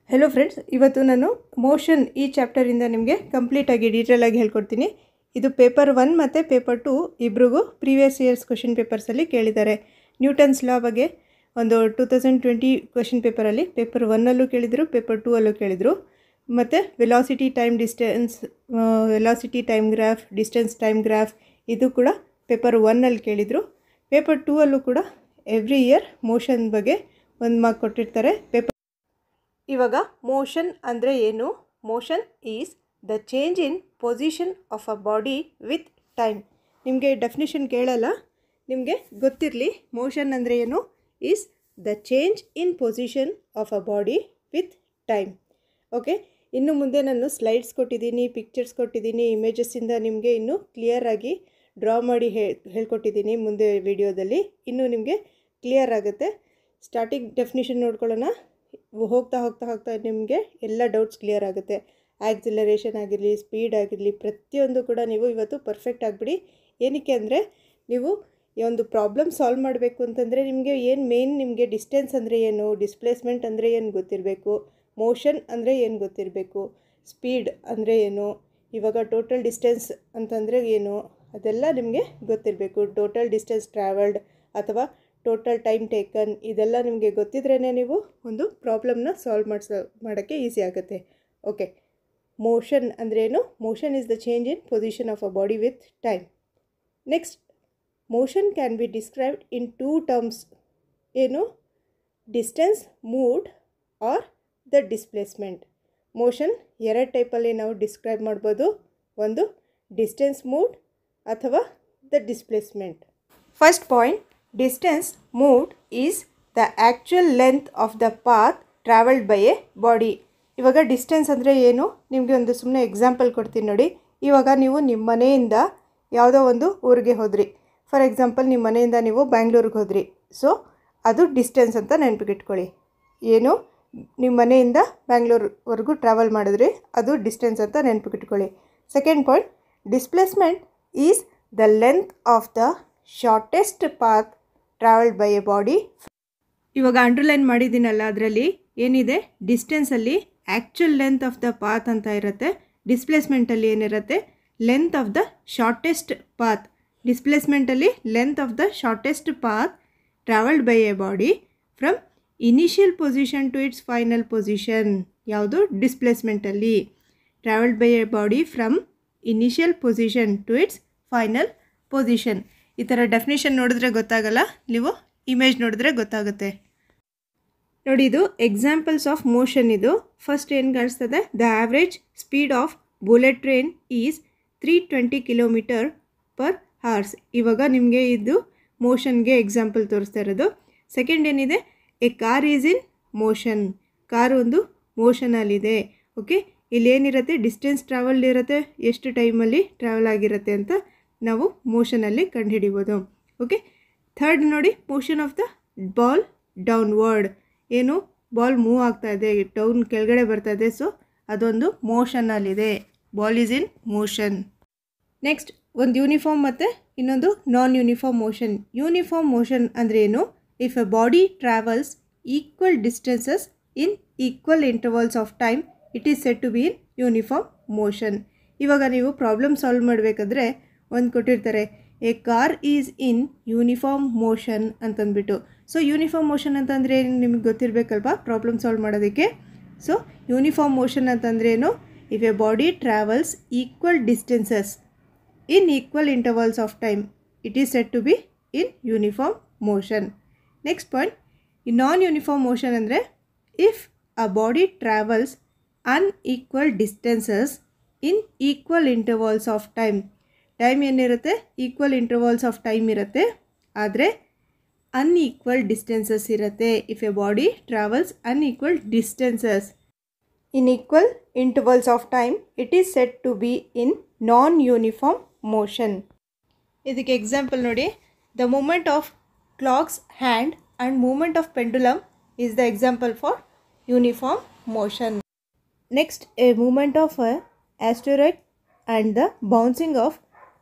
Hello friends ಇವತ್ತು ನಾನು motion ಈ ಚಾಪ್ಟರ್ ಇಂದ ನಿಮಗೆ ಕಂಪ್ಲೀಟ್ ಆಗಿ ಡೀಟೇಲ್ ಆಗಿ ಹೇಳ್ಕೊಡ್ತೀನಿ। ಇದು ಪೇಪರ್ 1 ಮತ್ತೆ ಪೇಪರ್ 2 ಇಬ್ರಿಗೂ ಪ್ರೀವಿಯಸ್ ಇಯರ್ಸ್ ಕ್ವೆಶ್ಚನ್ ಪೇಪರ್ಸ್ ಅಲ್ಲಿ ಕೇಳಿದ್ದಾರೆ। ನ್ಯೂಟನ್ಸ್ ಲಾ ಬಗ್ಗೆ ಒಂದು 2020 ಕ್ವೆಶ್ಚನ್ ಪೇಪರ್ ಅಲ್ಲಿ ಪೇಪರ್ 1 ಅಲ್ಲೂ ಕೇಳಿದ್ರು, ಪೇಪರ್ 2 ಅಲ್ಲೂ ಕೇಳಿದ್ರು। ಮತ್ತೆ velocity time distance, velocity time graph, distance time graph ಇದು ಕೂಡ ಪೇಪರ್ 1 ಅಲ್ಲಿ ಕೇಳಿದ್ರು। ಪೇಪರ್ 2 ಅಲ್ಲೂ ಕೂಡ ಎವ್ರಿ ಇಯರ್ ಮೋಷನ್ ಬಗ್ಗೆ ಒಂದು ಮಾರ್ಕ್ ಕೊಟ್ಟಿರ್ತಾರೆ। ಪೇಪರ್ ಇವಾಗ ಮೋಷನ್ ಅಂದರೆ ಏನು? Motion is the change in position of a body with time. ನಿಮಗೆ ಡೆಫಿನಿಷನ್ ಕೇಳಲ್ಲ, ನಿಮಗೆ ಗೊತ್ತಿರಲಿ ಮೋಷನ್ ಅಂದರೆ ಏನು? Is the change in position of a body with time. Okay, ಇನ್ನು ಮುಂದೆ ನಾನು ಸ್ಲೈಡ್ಸ್ ಕೊಟ್ಟಿದ್ದೀನಿ, ಪಿಕ್ಚರ್ಸ್ ಕೊಟ್ಟಿದ್ದೀನಿ, ಇಮೇಜಸ್ಸಿಂದ ನಿಮಗೆ ಇನ್ನೂ ಕ್ಲಿಯರಾಗಿ ಡ್ರಾ ಮಾಡಿ ಹೇಳ್ಕೊಟ್ಟಿದ್ದೀನಿ। ಮುಂದೆ ವಿಡಿಯೋದಲ್ಲಿ ಇನ್ನೂ ನಿಮಗೆ ಕ್ಲಿಯರ್ ಆಗುತ್ತೆ। ಸ್ಟಾರ್ಟಿಂಗ್ ಡೆಫಿನಿಷನ್ ನೋಡ್ಕೊಳ್ಳೋಣ, ಹೋಗ್ತಾ ಹೋಗ್ತಾ ಹೋಗ್ತಾ ನಿಮಗೆ ಎಲ್ಲ ಡೌಟ್ಸ್ ಕ್ಲಿಯರ್ ಆಗುತ್ತೆ। ಆಕ್ಸಿಲರೇಷನ್ ಆಗಿರಲಿ, ಸ್ಪೀಡ್ ಆಗಿರಲಿ, ಪ್ರತಿಯೊಂದು ಕೂಡ ನೀವು ಇವತ್ತು ಪರ್ಫೆಕ್ಟ್ ಆಗಿಬಿಡಿ। ಏನಕ್ಕೆ ಅಂದರೆ ನೀವು ಈ ಒಂದು ಪ್ರಾಬ್ಲಮ್ ಸಾಲ್ವ್ ಮಾಡಬೇಕು ಅಂತಂದರೆ ನಿಮಗೆ ಏನು ಮೇನ್, ನಿಮಗೆ ಡಿಸ್ಟೆನ್ಸ್ ಅಂದರೆ ಏನು, ಡಿಸ್ಪ್ಲೇಸ್ಮೆಂಟ್ ಅಂದರೆ ಏನು ಗೊತ್ತಿರಬೇಕು, ಮೋಷನ್ ಅಂದರೆ ಏನು ಗೊತ್ತಿರಬೇಕು, ಸ್ಪೀಡ್ ಅಂದರೆ ಏನು, ಇವಾಗ ಟೋಟಲ್ ಡಿಸ್ಟೆನ್ಸ್ ಅಂತಂದರೆ ಏನು ಅದೆಲ್ಲ ನಿಮಗೆ ಗೊತ್ತಿರಬೇಕು। ಟೋಟಲ್ ಡಿಸ್ಟೆನ್ಸ್ ಟ್ರಾವೆಲ್ಡ್ ಅಥವಾ ಟೋಟಲ್ ಟೈಮ್ ಟೇಕನ್ ಇದೆಲ್ಲ ನಿಮಗೆ ಗೊತ್ತಿದ್ರೇ ನೀವು ಒಂದು ಪ್ರಾಬ್ಲಮ್ನ ಸಾಲ್ವ್ ಮಾಡೋಕ್ಕೆ ಈಸಿ ಆಗುತ್ತೆ। ಓಕೆ, ಮೋಷನ್ ಅಂದ್ರೇನು? Motion is the change in position of a body with time. Next, motion can be described in 2 terms. ಏನು? Distance moved or the displacement. Motion 2 ಟೈಪಲ್ಲಿ ನಾವು ಡಿಸ್ಕ್ರೈಬ್ ಮಾಡ್ಬೋದು, ಒಂದು ಡಿಸ್ಟೆನ್ಸ್ ಮೂವ್ಡ್ ಅಥವಾ the displacement. First point, distance moved is the actual length of the path traveled by a body। ಇವಾಗ distance ಅಂದರೆ ಏನು? ನಿಮಗೆ ಒಂದು ಸುಮ್ಮನೆ ಎಕ್ಸಾಂಪಲ್ ಕೊಡ್ತೀನಿ ನೋಡಿ। ಇವಾಗ ನೀವು ನಿಮ್ಮ ಮನೆಯಿಂದ ಯಾವುದೋ ಒಂದು ಊರಿಗೆ ಹೋದ್ರಿ, ಫಾರ್ ಎಕ್ಸಾಂಪಲ್ ನಿಮ್ಮ ಮನೆಯಿಂದ ನೀವು ಬ್ಯಾಂಗ್ಳೂರಿಗೆ ಹೋದ್ರಿ, ಸೊ ಅದು ಡಿಸ್ಟೆನ್ಸ್ ಅಂತ ನೆನಪಿಟ್ಕೊಳ್ಳಿ। ಏನು? ನಿಮ್ಮ ಮನೆಯಿಂದ ಬ್ಯಾಂಗ್ಳೂರ್ವರೆಗೂ ಟ್ರಾವೆಲ್ ಮಾಡಿದ್ರಿ, ಅದು ಡಿಸ್ಟೆನ್ಸ್ ಅಂತ ನೆನಪಿಟ್ಕೊಳ್ಳಿ। Second point, displacement is the length of the shortest path travelled by a body. ಇವಾಗ ಅಂಡರ್ಲೈನ್ ಮಾಡಿದ್ದೀನಲ್ಲ, ಅದರಲ್ಲಿ ಏನಿದೆ, ಡಿಸ್ಟೆನ್ಸಲ್ಲಿ actual length of the path ಅಂತ ಇರುತ್ತೆ, ಡಿಸ್ಪ್ಲೇಸ್ಮೆಂಟಲ್ಲಿ ಏನಿರುತ್ತೆ, length of the shortest path. ಡಿಸ್ಪ್ಲೇಸ್ಮೆಂಟಲ್ಲಿ length of the shortest path travelled by a body from initial position to its final position. ಯಾವುದು? ಡಿಸ್ಪ್ಲೇಸ್ಮೆಂಟಲ್ಲಿ travelled by a body from initial position to its final position. ಈ ಥರ definition ನೋಡಿದ್ರೆ ಗೊತ್ತಾಗಲ್ಲ, ನೀವು image ನೋಡಿದ್ರೆ ಗೊತ್ತಾಗುತ್ತೆ ನೋಡಿ। ಇದು ಎಕ್ಸಾಂಪಲ್ಸ್ ಆಫ್ ಮೋಷನ್। ಇದು ಫಸ್ಟ್ ಏನು ಕಾಣಿಸ್ತದೆ? The average speed of bullet train is 320 km/h। ಇವಾಗ ನಿಮಗೆ ಇದು ಮೋಷನ್ಗೆ ಎಕ್ಸಾಂಪಲ್ ತೋರಿಸ್ತಾ ಇರೋದು। ಸೆಕೆಂಡ್ ಏನಿದೆ? A car is in motion. Car ಒಂದು ಮೋಷನಲ್ಲಿದೆ। ಓಕೆ, ಇಲ್ಲಿ ಏನಿರುತ್ತೆ? ಡಿಸ್ಟೆನ್ಸ್ ಟ್ರಾವೆಲ್ ಇರುತ್ತೆ, ಎಷ್ಟು ಟೈಮಲ್ಲಿ ಟ್ರಾವೆಲ್ ಆಗಿರುತ್ತೆ ಅಂತ ನಾವು ಮೋಷನಲ್ಲಿ ಕಂಡುಹಿಡಿಬೋದು। ಓಕೆ, ಥರ್ಡ್ ನೋಡಿ, motion of the ball downward. ಏನು? ಬಾಲ್ ಮೂವ್ ಆಗ್ತಾ ಇದೆ, ಡೌನ್ ಕೆಳಗಡೆ ಬರ್ತಾ ಇದೆ, ಸೊ ಅದೊಂದು ಮೋಷನಲ್ಲಿದೆ, ball is in motion. Next, ಒಂದು ಯೂನಿಫಾರ್ಮ್ ಮತ್ತು ಇನ್ನೊಂದು non uniform motion. Uniform motion ಅಂದರೆ ಏನು? If a body travels equal distances in equal intervals of time it is said to be in uniform motion. ಇವಾಗ ನೀವು problem solve ಮಾಡಬೇಕಾದ್ರೆ ಒಂದು ಕೊಟ್ಟಿರ್ತಾರೆ, a car is in uniform motion ಅಂತಂದ್ಬಿಟ್ಟು। So uniform motion ಅಂತಂದರೆ ಏನು ನಿಮಗೆ ಗೊತ್ತಿರಬೇಕಲ್ವಾ ಪ್ರಾಬ್ಲಮ್ ಸಾಲ್ವ್ ಮಾಡೋದಕ್ಕೆ। ಸೊ ಯೂನಿಫಾರ್ಮ್ ಮೋಷನ್ ಅಂತಂದರೆ ಏನು? If a body travels equal distances in equal intervals of time it is said to be in uniform motion. Next point, ಈ non uniform motion ಅಂದರೆ if a body travels unequal distances in equal intervals of time. Time ಏನಿರುತ್ತೆ? Equal intervals of time ಇರುತ್ತೆ, ಆದರೆ unequal distances ಇರುತ್ತೆ। If a body travels unequal distances in equal intervals of time it is said to be in non uniform motion. ಇದಕ್ಕೆ example ನೋಡಿ, the movement of clocks hand and movement of pendulum is the example for uniform motion. Next, a movement of a asteroid and the bouncing of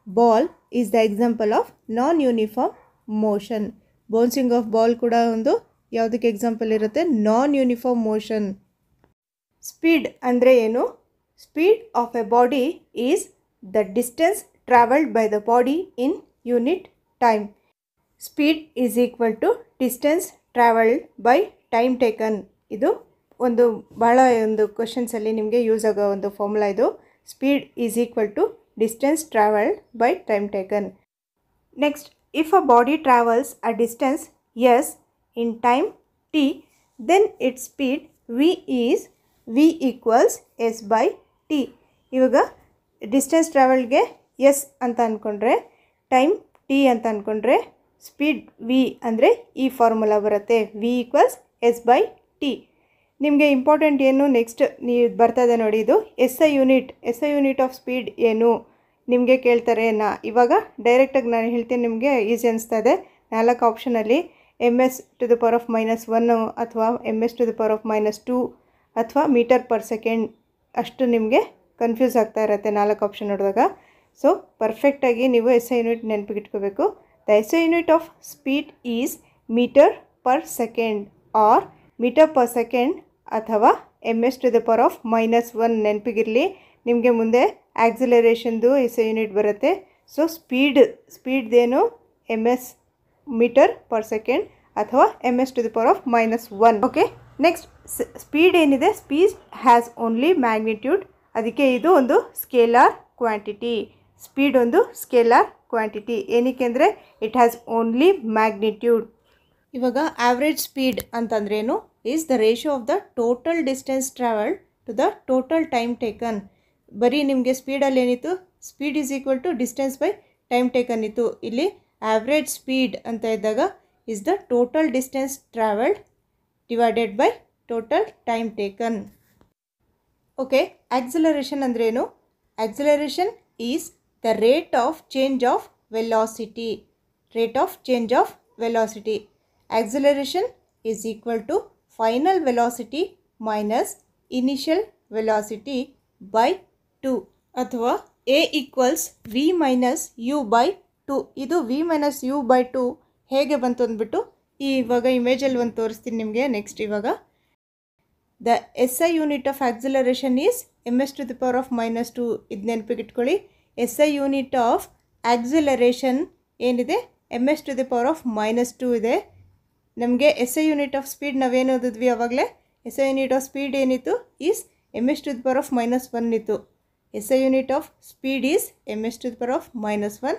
ball is the example of non-uniform motion. Bouncing of ball ಕೂಡ ಒಂದು ಯಾವುದಕ್ಕೆ example ಇರುತ್ತೆ? ನಾನ್ uniform motion. Speed ಅಂದರೆ ಏನು? Speed of a body is the distance travelled by the body in unit time. Speed is equal to distance travelled by time taken. ಇದು ಒಂದು ಭಾಳ ಒಂದು ಕ್ವಶನ್ಸಲ್ಲಿ ನಿಮಗೆ ಯೂಸ್ ಆಗೋ ಒಂದು ಫಾರ್ಮುಲಾ ಇದು. Speed is equal to distance travelled by time taken. Next, if a body travels a distance s in time t, then its speed v is v equals s by t. ಇವಾಗ distance ಟ್ರಾವೆಲ್ಗೆ s ಅಂತ ಅಂದ್ಕೊಂಡ್ರೆ, time T ಅಂತ ಅಂದ್ಕೊಂಡ್ರೆ, speed V ಅಂದರೆ ಈ formula ಬರುತ್ತೆ, v equals s by t. ನಿಮಗೆ ಇಂಪಾರ್ಟೆಂಟ್ ಏನು ನೆಕ್ಸ್ಟ್ ನೀವು ಬರ್ತದೆ ನೋಡಿ, ಇದು S I unit of speed ಏನು ನಿಮಗೆ ಕೇಳ್ತಾರೆ. ಇವಾಗ ಡೈರೆಕ್ಟಾಗಿ ನಾನು ಹೇಳ್ತೀನಿ, ನಿಮಗೆ ಈಸಿ ಅನಿಸ್ತಾ ಇದೆ. 4 ಆಪ್ಷನಲ್ಲಿ ms⁻⁻1 ಅಥವಾ ms⁻⁻2 ಅಥವಾ ಮೀಟರ್ ಪರ್ ಸೆಕೆಂಡ್ ಅಷ್ಟು ನಿಮಗೆ ಕನ್ಫ್ಯೂಸ್ ಆಗ್ತಾ ಇರುತ್ತೆ 4 ಆಪ್ಷನ್ ನೋಡಿದಾಗ. ಸೊ ಪರ್ಫೆಕ್ಟಾಗಿ ನೀವು ಎಸ್ ಐ ಯೂನಿಟ್ ನೆನಪಿಗಿಟ್ಕೋಬೇಕು. The S I unit of speed is metre per second or metre per second ಅಥವಾ ms⁻⁻1 ನೆನಪಿಗಿರಲಿ. ನಿಮಗೆ ಮುಂದೆ ಆಕ್ಸಿಲರೇಷನ್ದು ಎಸ್ ಐ ಯೂನಿಟ್ ಬರುತ್ತೆ. ಸೊ ಸ್ಪೀಡ್ದೇನು ms ಮೀಟರ್ ಪರ್ ಸೆಕೆಂಡ್ ಅಥವಾ ms⁻⁻1. ಓಕೆ, ನೆಕ್ಸ್ಟ್ ಸ್ಪೀಡ್ ಏನಿದೆ, ಸ್ಪೀಡ್ ಹ್ಯಾಸ್ ಓನ್ಲಿ ಮ್ಯಾಗ್ನಿಟ್ಯೂಡ್. ಅದಕ್ಕೆ ಇದು ಒಂದು ಸ್ಕೇಲಾರ್ ಕ್ವಾಂಟಿಟಿ. ಸ್ಪೀಡ್ ಒಂದು ಸ್ಕೇಲಾರ್ ಕ್ವಾಂಟಿಟಿ. ಏನಕ್ಕೆ ಅಂದರೆ ಇಟ್ ಹ್ಯಾಸ್ ಓನ್ಲಿ ಮ್ಯಾಗ್ನಿಟ್ಯೂಡ್. ಇವಾಗ ಆವ್ರೇಜ್ ಸ್ಪೀಡ್ ಅಂತಂದ್ರೇನು? Is the ratio of the total distance travelled to the total time taken. ಬರೀ ನಿಮಗೆ ಸ್ಪೀಡಲ್ಲಿ ಏನಿತ್ತು, speed is equal to distance by time taken ಇತ್ತು. ಇಲ್ಲಿ ಆವ್ರೇಜ್ ಸ್ಪೀಡ್ ಅಂತ ಇದ್ದಾಗ is the total distance travelled divided by total time taken. Okay, acceleration ಅಂದ್ರೇನು? Acceleration is the rate of change of velocity. Acceleration is equal to final velocity minus initial velocity by 2 ಅಥವಾ a equals v minus u by 2. ಇದು v minus u by 2 ಹೇಗೆ ಬಂತು ಅಂದ್ಬಿಟ್ಟು ಇವಾಗ ಇಮೇಜಲ್ಲಿ ಒಂದು ತೋರಿಸ್ತೀನಿ ನಿಮಗೆ. ನೆಕ್ಸ್ಟ್ ಇವಾಗ the S I unit of acceleration is ms⁻⁻2. ಇದು ನೆನಪಿಗಿಟ್ಕೊಳ್ಳಿ. S I unit of acceleration ಏನಿದೆ ms⁻⁻2 ಇದೆ. ನಮಗೆ S I unit of speed ನಾವೇನು ಓದಿದ್ವಿ ಆವಾಗಲೇ. S I unit of speed ಏನಿತ್ತು ಈಸ್ ms⁻⁻1 ಇತ್ತು. S I unit of speed is ms⁻⁻1.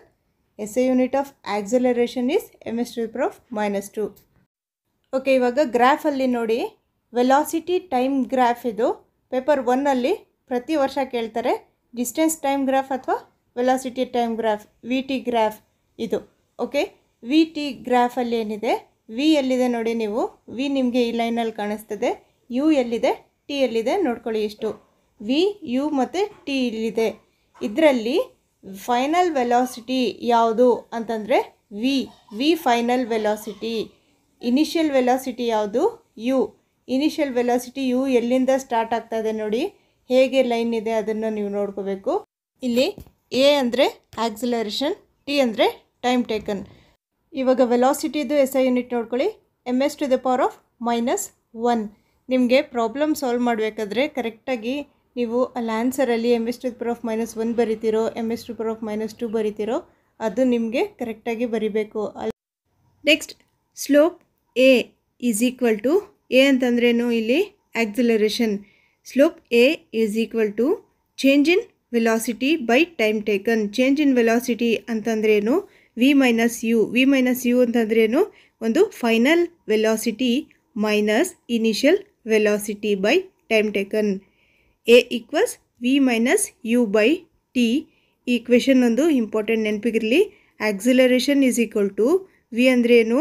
S I unit of acceleration is ms⁻⁻2. Okay, ಇವಾಗ ಗ್ರಾಫಲ್ಲಿ ನೋಡಿ, ವೆಲಾಸಿಟಿ ಟೈಮ್ ಗ್ರಾಫ್ ಇದು ಪೇಪರ್ 1ಅಲ್ಲಿ ಪ್ರತಿ ವರ್ಷ ಕೇಳ್ತಾರೆ. ಡಿಸ್ಟೆನ್ಸ್ ಟೈಮ್ ಗ್ರಾಫ್ ಅಥವಾ velocity time graph, V T graph ಇದು. ಓಕೆ, ವಿ ಟಿ ಗ್ರಾಫಲ್ಲಿ ಏನಿದೆ, ವಿ ಎಲ್ಲಿದೆ ನೋಡಿ ನೀವು, ವಿ ನಿಮಗೆ ಈ ಲೈನಲ್ಲಿ ಕಾಣಿಸ್ತದೆ. ಯು ಎಲ್ಲಿದೆ, ಟಿ ಎಲ್ಲಿದೆ ನೋಡ್ಕೊಳ್ಳಿ. ಇಷ್ಟು ವಿ, ಯು ಮತ್ತು ಟಿ ಇಲ್ಲಿದೆ. ಇದರಲ್ಲಿ ಫೈನಲ್ ವೆಲಾಸಿಟಿ ಯಾವುದು ಅಂತಂದರೆ v final velocity. Initial velocity ಯಾವುದು? ಯು. ಇನಿಷಿಯಲ್ ವೆಲಾಸಿಟಿ ಯು ಎಲ್ಲಿಂದ ಸ್ಟಾರ್ಟ್ ಆಗ್ತಾ ಇದೆ ನೋಡಿ, ಹೇಗೆ ಲೈನ್ ಇದೆ ಅದನ್ನು ನೀವು ನೋಡ್ಕೋಬೇಕು. ಇಲ್ಲಿ ಎ ಅಂದರೆ ಆಕ್ಸಿಲರೇಷನ್, ಟಿ ಅಂದರೆ ಟೈಮ್ ಟೇಕನ್. ಇವಾಗ ವೆಲಾಸಿಟಿದು ಎಸ್ ಐ ಯೂನಿಟ್ ನೋಡ್ಕೊಳ್ಳಿ, ms⁻⁻1. ನಿಮಗೆ ಪ್ರಾಬ್ಲಮ್ ಸಾಲ್ವ್ ಮಾಡಬೇಕಾದ್ರೆ ಕರೆಕ್ಟಾಗಿ ನೀವು ಅಲ್ಲಿ ಆನ್ಸರಲ್ಲಿ ms⁻⁻1 ಬರಿತೀರೋ ms⁻⁻2 ಬರಿತೀರೋ ಅದು ನಿಮಗೆ ಕರೆಕ್ಟಾಗಿ ಬರಿಬೇಕು. Next, slope A is equal to, A ಅಂತಂದ್ರೇನು ಇಲ್ಲಿ acceleration. Slope A is equal to change in velocity by time taken. Change in velocity ಅಂತಂದ್ರೇನು? ವಿ ಮೈನಸ್ ಯು ಅಂತಂದ್ರೇನು? ಒಂದು final velocity minus initial velocity by time taken. A equals V minus U by T. ಈ equation ಒಂದು important ನೆನಪಿಗಿರಲಿ. Acceleration is equal to V ಅಂದ್ರೇನು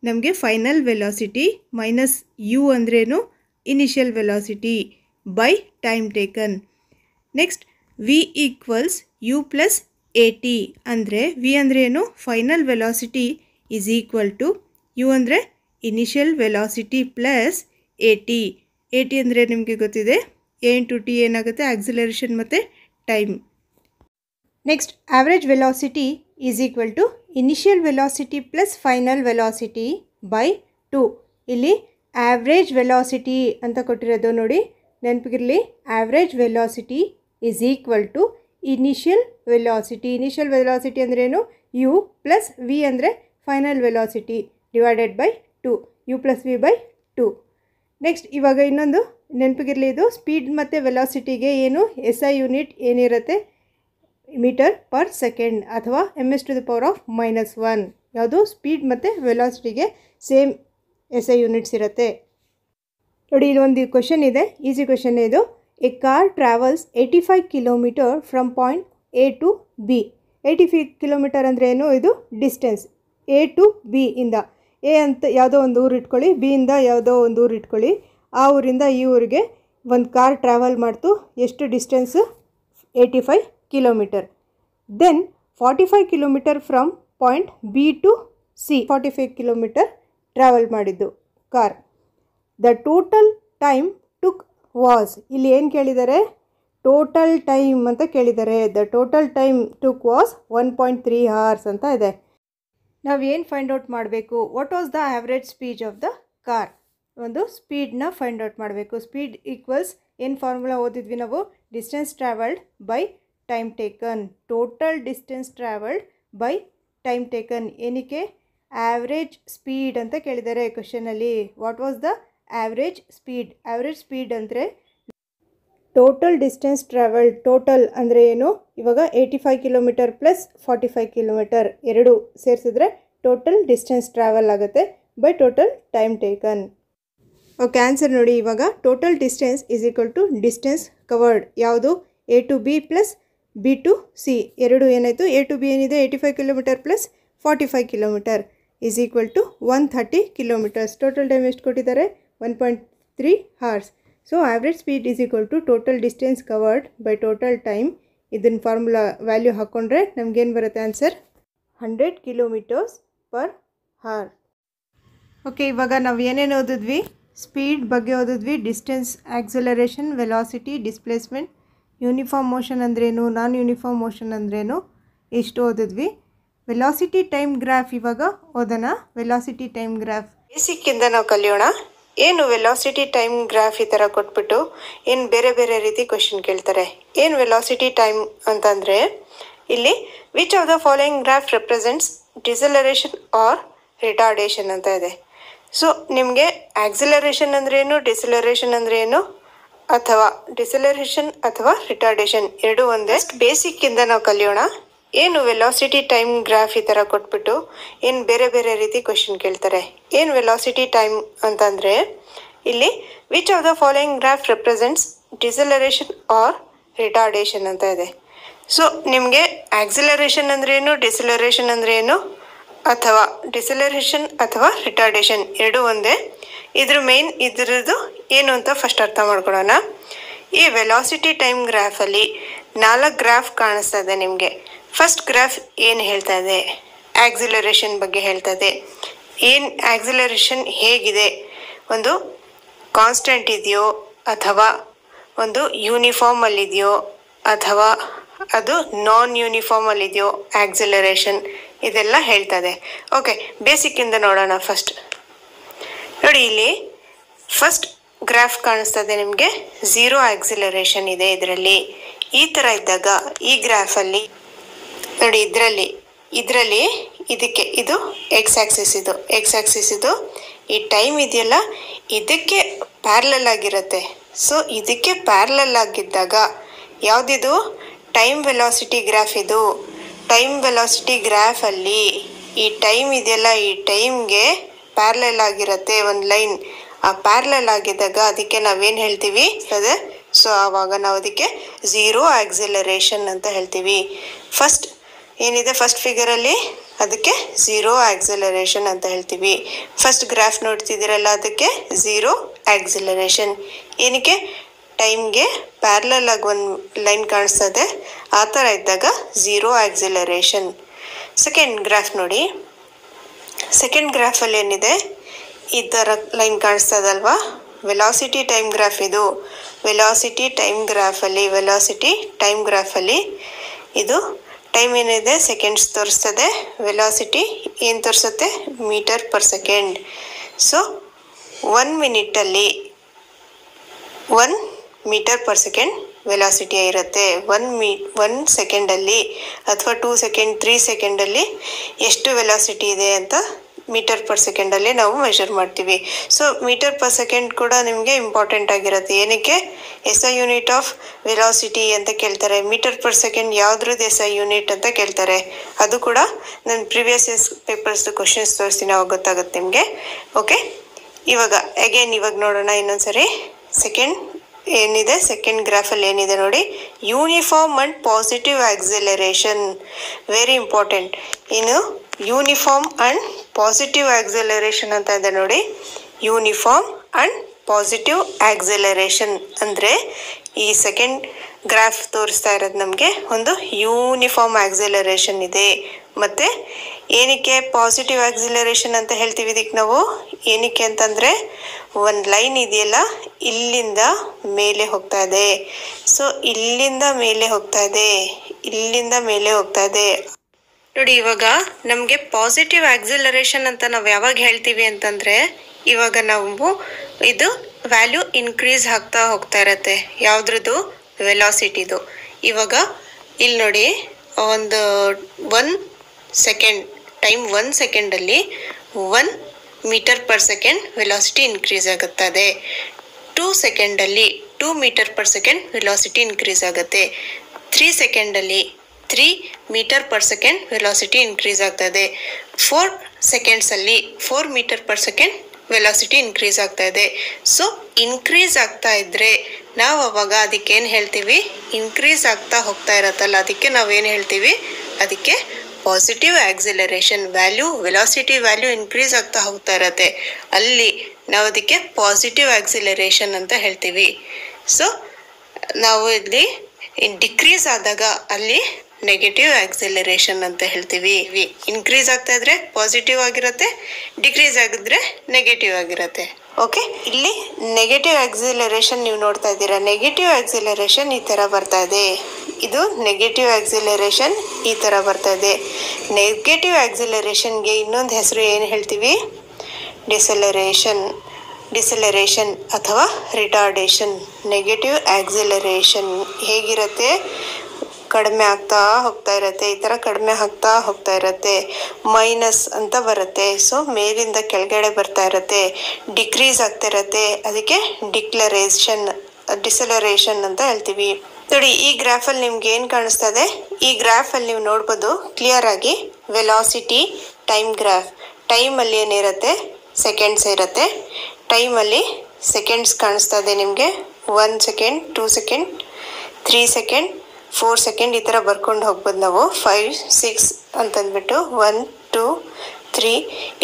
ನಮಗೆ final velocity minus U ಅಂದ್ರೇನು initial velocity by time taken. Next, V equals U plus A T ಅಂದರೆ V ಅಂದರೆ ಏನು? Final velocity is equal to U ಅಂದರೆ initial velocity plus A T. A T ಅಂದರೆ ನಿಮಗೆ ಗೊತ್ತಿದೆ, ಎ ಇಂಟು ಟಿ ಏನಾಗುತ್ತೆ? Acceleration ಮತ್ತು time. Next, average velocity is equal to initial velocity plus final velocity by 2. ಇಲ್ಲಿ average velocity ಅಂತ ಕೊಟ್ಟಿರೋದು ನೋಡಿ, ನೆನಪಿಗಿರಲಿ, average velocity is equal to initial velocity. Initial velocity ಅಂದ್ರೇನು? ಯು ಪ್ಲಸ್ ವಿ ಅಂದರೆ final velocity divided by 2, u plus v by 2. Next ಇವಾಗ ಇನ್ನೊಂದು ನೆನಪಿಗಿರಲಿ, ಇದು ಸ್ಪೀಡ್ ಮತ್ತು ವೆಲಾಸಿಟಿಗೆ ಏನು ಎಸ್ ಐ ಯೂನಿಟ್ ಏನಿರುತ್ತೆ? ಮೀಟರ್ ಪರ್ ಸೆಕೆಂಡ್ ಅಥವಾ ms⁻⁻1. ಯಾವುದು? ಸ್ಪೀಡ್ ಮತ್ತು ವೆಲಾಸಿಟಿಗೆ ಸೇಮ್ ಎಸ್ ಐ ಯೂನಿಟ್ಸ್ ಇರುತ್ತೆ. ನೋಡಿ, ಇಲ್ಲೊಂದು ಕ್ವಶನ್ ಇದೆ, ಈಸಿ ಕ್ವಶನ್ ಇದು. A car travels 85 kilometre from point A to B. 85 kilometre ಅಂದರೆ ಏನು? ಇದು ಡಿಸ್ಟೆನ್ಸ್ ಎ ಟು ಬಿ ಇಂದ. ಎ ಅಂತ ಯಾವುದೋ ಒಂದು ಊರು ಇಟ್ಕೊಳ್ಳಿ, ಬಿ ಇಂದ ಯಾವುದೋ ಒಂದು ಊರು ಇಟ್ಕೊಳ್ಳಿ. ಆ ಊರಿಂದ ಈ ಊರಿಗೆ ಒಂದು ಕಾರ್ ಟ್ರಾವೆಲ್ ಮಾಡ್ತು. ಎಷ್ಟು distance? 85 kilometre. Then 45 kilometre from point B to C. 45 kilometre travel ಮಾಡಿದ್ದು car. The total time took was. ಇಲ್ಲಿ ಏನು ಕೇಳಿದ್ದಾರೆ? ಟೋಟಲ್ ಟೈಮ್ ಅಂತ ಕೇಳಿದ್ದಾರೆ. The total time took was 1.3 hours ಅಂತ ಇದೆ. ನಾವು ಏನು ಫೈಂಡ್ ಔಟ್ ಮಾಡಬೇಕು? What was the average speed of the car? ಒಂದು ಸ್ಪೀಡ್ನ ಫೈಂಡ್ ಔಟ್ ಮಾಡಬೇಕು. ಸ್ಪೀಡ್ ಈಕ್ವಲ್ಸ್ ಏನು ಫಾರ್ಮುಲಾ ಓದಿದ್ವಿ ನಾವು? Distance travelled by time taken. Total distance travelled by time taken. ಏನಕ್ಕೆ? ಆವ್ರೇಜ್ ಸ್ಪೀಡ್ ಅಂತ ಕೇಳಿದ್ದಾರೆ ಕ್ವಶನಲ್ಲಿ. What was the average speed? Average speed ಅಂದರೆ ಟೋಟಲ್ ಡಿಸ್ಟೆನ್ಸ್ ಟ್ರಾವೆಲ್ಡ್. ಟೋಟಲ್ ಅಂದರೆ ಏನು? ಇವಾಗ 85 ಕಿಲೋಮೀಟರ್ ಪ್ಲಸ್ 45 ಕಿಲೋಮೀಟರ್ ಎರಡು ಸೇರಿಸಿದ್ರೆ ಟೋಟಲ್ ಡಿಸ್ಟೆನ್ಸ್ ಟ್ರಾವೆಲ್ ಆಗುತ್ತೆ by total time taken. Okay, answer ನೋಡಿ. ಇವಾಗ total distance is equal to distance covered. ಯಾವುದು? A to B plus B to C. ಎರಡು ಏನಾಯಿತು? ಎ ಟು ಬಿ ಏನಿದೆ? 85 kilometre plus 45 kilometre is equal to 130 kilometres. Total time ಎಷ್ಟು ಕೊಟ್ಟಿದ್ದಾರೆ? 1.3 hours. So average speed is equal to total distance covered by total time. ಇದನ್ನು formula value ಹಾಕ್ಕೊಂಡ್ರೆ ನಮಗೇನು ಬರುತ್ತೆ answer? 100 kilometres per hour. Okay, ಇವಾಗ ನಾವು ಏನೇನು ಓದಿದ್ವಿ? ಸ್ಪೀಡ್ ಬಗ್ಗೆ ಓದಿದ್ವಿ, distance, acceleration, velocity, displacement, uniform motion ಅಂದ್ರೇನು, ನಾನ್ ಯೂನಿಫಾರ್ಮ್ ಮೋಷನ್ ಅಂದ್ರೇನು, ಇಷ್ಟು ಓದಿದ್ವಿ. ವೆಲಾಸಿಟಿ ಟೈಮ್ ಗ್ರಾಫ್ ಇವಾಗ ಓದೋಣ. ವೆಲಾಸಿಟಿ ಟೈಮ್ ಗ್ರಾಫ್ ಬೇಸಿಕ್ಕಿಂದ ನಾವು ಕಲಿಯೋಣ. ಏನು ವೆಲಾಸಿಟಿ ಟೈಮ್ ಗ್ರಾಫ್ ಈ ಥರ ಕೊಟ್ಬಿಟ್ಟು ಏನು ಬೇರೆ ಬೇರೆ ರೀತಿ ಕ್ವೆಶನ್ ಕೇಳ್ತಾರೆ. ಏನು ವೆಲಾಸಿಟಿ ಟೈಮ್ ಅಂತಂದರೆ ಇಲ್ಲಿ which of the following graph represents deceleration or retardation ಅಂತ ಇದೆ. ಸೊ ನಿಮಗೆ ಆಕ್ಸಿಲರೇಷನ್ ಅಂದ್ರೇನು, ಡಿಸಲರೇಷನ್ ಅಂದ್ರೇನು, ಅಥವಾ ಡಿಸಲರೇಷನ್ ಅಥವಾ ರಿಟಾರ್ಡೇಷನ್ ಎರಡೂ ಒಂದೇ. ಬೇಸಿಕ್ಕಿಂದ ನಾವು ಕಲಿಯೋಣ. ಏನು ವೆಲಾಸಿಟಿ ಟೈಮ್ ಗ್ರಾಫ್ ಈ ಥರ ಕೊಟ್ಬಿಟ್ಟು ಏನು ಬೇರೆ ಬೇರೆ ರೀತಿ ಕ್ವೆಶನ್ ಕೇಳ್ತಾರೆ. ಏನು ವೆಲಾಸಿಟಿ ಟೈಮ್ ಅಂತಂದರೆ ಇಲ್ಲಿ which of the following graph represents deceleration or retardation ಅಂತ ಇದೆ. ಸೊ ನಿಮಗೆ ಆಕ್ಸಿಲರೇಷನ್ ಅಂದ್ರೇನು, ಡಿಸಲರೇಷನ್ ಅಂದ್ರೇನು, ಅಥವಾ ಡಿಸಲರೇಷನ್ ಅಥವಾ ರಿಟಾರ್ಡೇಷನ್ ಎರಡೂ ಒಂದೇ. ಇದ್ರದ್ದು ಏನು ಅಂತ ಫಸ್ಟ್ ಅರ್ಥ ಮಾಡ್ಕೊಳ್ಳೋಣ. ಈ ವೆಲಾಸಿಟಿ ಟೈಮ್ ಗ್ರಾಫಲ್ಲಿ 4 ಗ್ರಾಫ್ ಕಾಣಿಸ್ತಾ ಇದೆ ನಿಮಗೆ. ಫಸ್ಟ್ ಗ್ರಾಫ್ ಏನು ಹೇಳ್ತಾ ಇದೆ? ಆಕ್ಸಿಲರೇಷನ್ ಬಗ್ಗೆ ಹೇಳ್ತಾ ಇದೆ. ಏನು ಆಕ್ಸಿಲರೇಷನ್ ಹೇಗಿದೆ? ಒಂದು ಕಾನ್ಸ್ಟೆಂಟ್ ಇದೆಯೋ ಅಥವಾ ಒಂದು ಯೂನಿಫಾರ್ಮಲ್ಲಿದೆಯೋ ಅಥವಾ ಅದು ನಾನ್ ಯೂನಿಫಾರ್ಮಲ್ಲಿದೆಯೋ ಆಕ್ಸಿಲರೇಷನ್, ಇದೆಲ್ಲ ಹೇಳ್ತದೆ. ಓಕೆ, ಬೇಸಿಕ್ಕಿಂದ ನೋಡೋಣ. ಫಸ್ಟ್ ನೋಡಿ, ಇಲ್ಲಿ ಫಸ್ಟ್ ಗ್ರಾಫ್ ಕಾಣಿಸ್ತದೆ ನಿಮಗೆ. 0 ಆಕ್ಸಿಲರೇಷನ್ ಇದೆ ಇದರಲ್ಲಿ. ಈ ಥರ ಇದ್ದಾಗ ಈ ಗ್ರಾಫಲ್ಲಿ ನೋಡಿ, ಇದರಲ್ಲಿ ಇದಕ್ಕೆ ಇದು ಎಕ್ಸ್ ಆಕ್ಸಿಸ್ ಇದು ಈ ಟೈಮ್ ಇದೆಯಲ್ಲ, ಇದಕ್ಕೆ ಪ್ಯಾರಲಲ್ ಆಗಿರುತ್ತೆ. ಸೊ ಇದಕ್ಕೆ ಪ್ಯಾರಲಲ್ ಆಗಿದ್ದಾಗ ಯಾವುದಿದು? Time velocity graph. ಇದು ಟೈಮ್ ವೆಲಾಸಿಟಿ ಗ್ರಾಫಲ್ಲಿ ಈ ಟೈಮ್ ಇದೆಯಲ್ಲ, ಈ ಟೈಮ್ಗೆ ಪ್ಯಾರಲಲ್ ಆಗಿರುತ್ತೆ ಒಂದು ಲೈನ್. ಆ ಪ್ಯಾರಲಲ್ ಆಗಿದ್ದಾಗ ಅದಕ್ಕೆ ನಾವೇನು ಹೇಳ್ತೀವಿ ಅದೇ. ಸೊ ಆವಾಗ ನಾವು ಅದಕ್ಕೆ 0 ಆಕ್ಸಿಲರೇಷನ್ ಅಂತ ಹೇಳ್ತೀವಿ. ಫಸ್ಟ್ ಏನಿದೆ ಫಸ್ಟ್ ಫಿಗರಲ್ಲಿ ಅದಕ್ಕೆ 0 ಆಕ್ಸಿಲರೇಷನ್ ಅಂತ ಹೇಳ್ತೀವಿ. ಫಸ್ಟ್ ಗ್ರಾಫ್ ನೋಡ್ತಿದ್ದೀರಲ್ಲ, ಅದಕ್ಕೆ 0 ಆಕ್ಸಿಲರೇಷನ್. ಏನಕ್ಕೆ? ಟೈಮ್ಗೆ ಪ್ಯಾರಲಲ್ ಆಗಿ ಒಂದು ಲೈನ್ ಕಾಣಿಸ್ತದೆ, ಆ ಥರ ಇದ್ದಾಗ 0 ಆಕ್ಸಿಲರೇಷನ್. ಸೆಕೆಂಡ್ ಗ್ರಾಫ್ ನೋಡಿ. ಸೆಕೆಂಡ್ ಗ್ರಾಫಲ್ಲಿ ಏನಿದೆ? ಈ ಥರ ಲೈನ್ ಕಾಣಿಸ್ತದಲ್ವಾ, ವೆಲಾಸಿಟಿ ಟೈಮ್ ಗ್ರಾಫ್ ಇದು. ವೆಲಾಸಿಟಿ ಟೈಮ್ ಗ್ರಾಫಲ್ಲಿ ಇದು ಟೈಮ್ ಏನಿದೆ ಸೆಕೆಂಡ್ಸ್ ತೋರಿಸ್ತದೆ, ವೆಲಾಸಿಟಿ ಏನು ತೋರಿಸುತ್ತೆ? Metre per second. ಸೊ 1 ಮಿನಿಟಲ್ಲಿ 1 ಮೀಟರ್ ಪರ್ ಸೆಕೆಂಡ್ ವೆಲಾಸಿಟಿ ಇರುತ್ತೆ. 1 ಸೆಕೆಂಡಲ್ಲಿ ಅಥವಾ 2 ಸೆಕೆಂಡ್ 3 ಸೆಕೆಂಡಲ್ಲಿ ಎಷ್ಟು ವೆಲಾಸಿಟಿ ಇದೆ ಅಂತ ಮೀಟರ್ ಪರ್ ಸೆಕೆಂಡಲ್ಲಿ ನಾವು ಮೆಷರ್ ಮಾಡ್ತೀವಿ. ಸೊ ಮೀಟರ್ ಪರ್ ಸೆಕೆಂಡ್ ಕೂಡ ನಿಮಗೆ ಇಂಪಾರ್ಟೆಂಟ್ ಆಗಿರುತ್ತೆ. ಏನಕ್ಕೆ SI ಯೂನಿಟ್ ಆಫ್ ವೆಲಾಸಿಟಿ ಅಂತ ಕೇಳ್ತಾರೆ. ಮೀಟರ್ ಪರ್ ಸೆಕೆಂಡ್ ಯಾವುದ್ರದ್ದು SI ಯೂನಿಟ್ ಅಂತ ಕೇಳ್ತಾರೆ. ಅದು ಕೂಡ ನಾನು ಪ್ರಿವಿಯಸ್ ಪೇಪರ್ಸ್ದು ಕ್ವಶನ್ಸ್ ತೋರಿಸ್ತೀನಿ, ಅವಾಗ ಗೊತ್ತಾಗುತ್ತೆ ನಿಮಗೆ. ಓಕೆ, ಇವಾಗ ನೋಡೋಣ ಇನ್ನೊಂದ್ಸರಿ. ಸೆಕೆಂಡ್ ಏನಿದೆ, ಸೆಕೆಂಡ್ ಗ್ರಾಫಲ್ಲಿ ಏನಿದೆ ನೋಡಿ, uniform and positive acceleration, very important. ಇನ್ನು ಯೂನಿಫಾರ್ಮ್ ಆ್ಯಂಡ್ ಪಾಸಿಟಿವ್ ಆಕ್ಸಿಲರೇಷನ್ ಅಂತ ಇದೆ ನೋಡಿ. ಯೂನಿಫಾರ್ಮ್ ಆ್ಯಂಡ್ ಪಾಸಿಟಿವ್ ಆಕ್ಸಿಲರೇಷನ್ ಅಂದರೆ ಈ ಸೆಕೆಂಡ್ ಗ್ರಾಫ್ ತೋರಿಸ್ತಾ ಇರೋದು ನಮಗೆ ಒಂದು ಯೂನಿಫಾರ್ಮ್ ಆಕ್ಸಿಲರೇಷನ್ ಇದೆ. ಮತ್ತು ಏನಕ್ಕೆ ಪಾಸಿಟಿವ್ ಆಕ್ಸಿಲರೇಷನ್ ಅಂತ ಹೇಳ್ತೀವಿ ಇದಕ್ಕೆ ನಾವು? ಏನಕ್ಕೆ ಅಂತಂದರೆ ಒಂದು ಲೈನ್ ಇದೆಯಲ್ಲ, ಇಲ್ಲಿಂದ ಮೇಲೆ ಹೋಗ್ತಾ ಇದೆ. ಸೊ ಇಲ್ಲಿಂದ ಮೇಲೆ ಹೋಗ್ತಾ ಇದೆ, ಇಲ್ಲಿಂದ ಮೇಲೆ ಹೋಗ್ತಾ ಇದೆ ನೋಡಿ. ಇವಾಗ ನಮಗೆ ಪಾಸಿಟಿವ್ ಆಕ್ಸಿಲರೇಷನ್ ಅಂತ ನಾವು ಯಾವಾಗ ಹೇಳ್ತೀವಿ ಅಂತಂದರೆ, ಇವಾಗ ನಾವು ಇದು ವ್ಯಾಲ್ಯೂ ಇನ್ಕ್ರೀಸ್ ಆಗ್ತಾ ಹೋಗ್ತಾ ಇರತ್ತೆ. ಯಾವುದ್ರದ್ದು? ವೆಲಾಸಿಟಿದು. ಇವಾಗ ಇಲ್ಲಿ ನೋಡಿ, ಒಂದು 1 ಸೆಕೆಂಡ್ ಟೈಮ್ 1 ಸೆಕೆಂಡಲ್ಲಿ 1 metre per second velocity increase ಆಗುತ್ತದೆ. 2 ಸೆಕೆಂಡಲ್ಲಿ 2 metre per second velocity increase ಆಗುತ್ತೆ. 3 ಸೆಕೆಂಡಲ್ಲಿ 3 metre per second velocity increase ಆಗ್ತಾಯಿದೆ. 4 ಸೆಕೆಂಡ್ಸಲ್ಲಿ 4 metre per second velocity increase ಆಗ್ತಾ ಇದೆ. ಸೊ ಇನ್ಕ್ರೀಸ್ ಆಗ್ತಾ ಇದ್ದರೆ ನಾವು ಅವಾಗ ಅದಕ್ಕೇನು ಹೇಳ್ತೀವಿ? ಇನ್ಕ್ರೀಸ್ ಆಗ್ತಾ ಹೋಗ್ತಾ ಇರತ್ತಲ್ಲ, ಅದಕ್ಕೆ ನಾವೇನು ಹೇಳ್ತೀವಿ? ಅದಕ್ಕೆ positive acceleration. Velocity value increase ಆಗ್ತಾ ಹೋಗ್ತಾ ಇರತ್ತೆ, ಅಲ್ಲಿ ನಾವು ಅದಕ್ಕೆ ಪಾಸಿಟಿವ್ ಆಕ್ಸಿಲರೇಷನ್ ಅಂತ ಹೇಳ್ತೀವಿ. ಸೊ ನಾವು ಇಲ್ಲಿ ಡಿಕ್ರೀಸ್ ಆದಾಗ ಅಲ್ಲಿ ನೆಗೆಟಿವ್ ಆಕ್ಸಿಲರೇಷನ್ ಅಂತ ಹೇಳ್ತೀವಿ. ಇನ್ಕ್ರೀಸ್ ಆಗ್ತಾ ಇದ್ರೆ ಪಾಸಿಟಿವ್ ಆಗಿರುತ್ತೆ, ಡಿಕ್ರೀಸ್ ಆಗಿದ್ರೆ ನೆಗೆಟಿವ್ ಆಗಿರುತ್ತೆ. ಓಕೆ, ಇಲ್ಲಿ ನೆಗೆಟಿವ್ ಆಕ್ಸಿಲರೇಷನ್ ನೀವು ನೋಡ್ತಾ ಇದ್ದೀರಾ. ನೆಗೆಟಿವ್ ಆಕ್ಸಿಲರೇಷನ್ ಈ ಥರ ಬರ್ತಾ ಇದೆ. ಇದು ನೆಗೆಟಿವ್ ಆಕ್ಸಿಲರೇಷನ್ ಈ ಥರ ಬರ್ತಾ ಇದೆ. ನೆಗೆಟಿವ್ ಆಕ್ಸಿಲರೇಷನ್ಗೆ ಇನ್ನೊಂದು ಹೆಸರು ಏನು ಹೇಳ್ತೀವಿ? ಡಿಸೆಲರೇಷನ್ ಅಥವಾ ರಿಟಾರ್ಡೇಷನ್. ನೆಗೆಟಿವ್ ಆಕ್ಸಿಲರೇಷನ್ ಹೇಗಿರುತ್ತೆ? ಕಡಿಮೆ ಆಗ್ತಾ ಹೋಗ್ತಾ ಇರತ್ತೆ, ಈ ಥರ ಕಡಿಮೆ ಆಗ್ತಾ ಹೋಗ್ತಾ ಇರತ್ತೆ, ಮೈನಸ್ ಅಂತ ಬರುತ್ತೆ. ಸೊ ಮೇಲಿಂದ ಕೆಳಗಡೆ ಬರ್ತಾ ಇರತ್ತೆ, ಡಿಕ್ರೀಸ್ ಆಗ್ತಾ ಇರತ್ತೆ, ಅದಕ್ಕೆ ಡಿಸೆಲರೇಷನ್ ಅಂತ ಹೇಳ್ತೀವಿ. ನೋಡಿ, ಈ ಗ್ರಾಫಲ್ಲಿ ನಿಮ್ಗೆ ಏನು ಕಾಣಿಸ್ತಾ ಇದೆ? ಈ ಗ್ರಾಫಲ್ಲಿ ನೀವು ನೋಡ್ಬೋದು ಕ್ಲಿಯರ್ ಆಗಿ ವೆಲಾಸಿಟಿ ಟೈಮ್ ಗ್ರಾಫ್. ಟೈಮಲ್ಲಿ ಏನಿರುತ್ತೆ? ಸೆಕೆಂಡ್ಸ್ ಇರುತ್ತೆ. ಟೈಮಲ್ಲಿ ಸೆಕೆಂಡ್ಸ್ ಕಾಣಿಸ್ತಾ ಇದೆ ನಿಮಗೆ. 1 ಸೆಕೆಂಡ್, 2 ಸೆಕೆಂಡ್, 3 ಸೆಕೆಂಡ್, 4 ಸೆಕೆಂಡ್ ಈ ಥರ ಬರ್ಕೊಂಡು ಹೋಗ್ಬೋದು ನಾವು. 5, 6 ಅಂತಂದ್ಬಿಟ್ಟು 1, 2, 3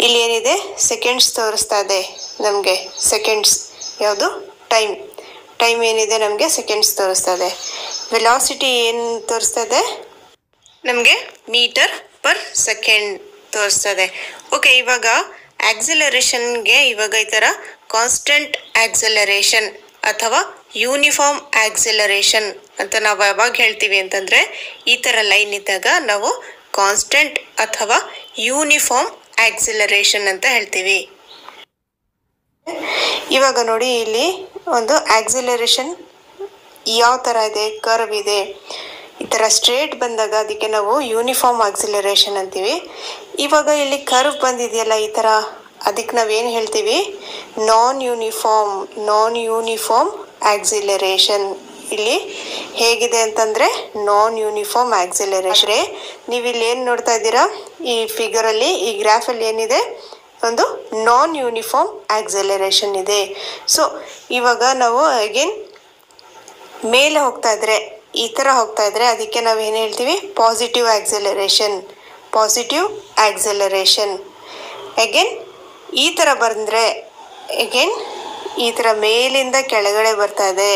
ಇಲ್ಲಿ ಏನಿದೆ? ಸೆಕೆಂಡ್ಸ್ ತೋರಿಸ್ತಾ ಇದೆ ನಮಗೆ. ಸೆಕೆಂಡ್ಸ್ ಯಾವುದು? ಟೈಮ್ ಏನಿದೆ ನಮಗೆ ಸೆಕೆಂಡ್ಸ್ ತೋರಿಸ್ತಾ ಇದೆ. ವೆಲಾಸಿಟಿ ಏನು ತೋರಿಸ್ತಾ ಇದೆ ನಮಗೆ? ಮೀಟರ್ ಪರ್ ಸೆಕೆಂಡ್ ತೋರಿಸ್ತಾ ಇದೆ. ಓಕೆ, ಇವಾಗ ಆಕ್ಸಿಲರೇಷನ್ಗೆ ಇವಾಗ ಈ ಥರ ಕಾನ್ಸ್ಟೆಂಟ್ ಆಕ್ಸಿಲರೇಷನ್ ಅಥವಾ ಯೂನಿಫಾರ್ಮ್ ಆಕ್ಸಿಲರೇಷನ್ ಅಂತ ನಾವು ಯಾವಾಗ ಹೇಳ್ತೀವಿ ಅಂತಂದರೆ, ಈ ಥರ ಲೈನ್ ಇದ್ದಾಗ ನಾವು ಕಾನ್ಸ್ಟೆಂಟ್ ಅಥವಾ ಯೂನಿಫಾರ್ಮ್ ಆಕ್ಸಿಲರೇಷನ್ ಅಂತ ಹೇಳ್ತೀವಿ. ಇವಾಗ ನೋಡಿ, ಇಲ್ಲಿ ಒಂದು ಆಕ್ಸಿಲರೇಷನ್ ಯಾವ ಥರ ಇದೆ? ಕರ್ವ್ ಇದೆ. ಈ ಥರ ಸ್ಟ್ರೇಟ್ ಬಂದಾಗ ಅದಕ್ಕೆ ನಾವು ಯೂನಿಫಾರ್ಮ್ ಆಕ್ಸಿಲರೇಷನ್ ಅಂತೀವಿ. ಇವಾಗ ಇಲ್ಲಿ ಕರ್ವ್ ಬಂದಿದೆಯಲ್ಲ ಈ ಥರ, ಅದಕ್ಕೆ ನಾವೇನು ಹೇಳ್ತೀವಿ? ನಾನ್ ಯೂನಿಫಾರ್ಮ್ ಆಕ್ಸಿಲರೇಷನ್. ಇಲ್ಲಿ ಹೇಗಿದೆ ಅಂತಂದರೆ ನಾನ್ ಯೂನಿಫಾರ್ಮ್ ಆಕ್ಸಿಲರೇಷನ್. ನೀವು ಇಲ್ಲಿ ಏನು ನೋಡ್ತಾ ಇದ್ದೀರಾ? ಈ ಫಿಗರಲ್ಲಿ, ಈ ಗ್ರಾಫಲ್ಲಿ ಏನಿದೆ? ಒಂದು ನಾನ್ ಯೂನಿಫಾರ್ಮ್ ಆಕ್ಸಿಲರೇಷನ್ ಇದೆ. ಸೊ ಇವಾಗ ನಾವು ಅಗೇನ್ ಮೇಲೆ ಹೋಗ್ತಾ ಇದ್ರೆ, ಈ ಥರ ಹೋಗ್ತಾ ಇದ್ರೆ ಅದಕ್ಕೆ ನಾವು ಏನು ಹೇಳ್ತೀವಿ? Positive acceleration. ಅಗೇನ್ ಈ ಥರ ಬಂದರೆ ಅಗೇನ್ ಈ ಥರ ಮೇಲಿಂದ ಕೆಳಗಡೆ ಬರ್ತಾ ಇದೆ.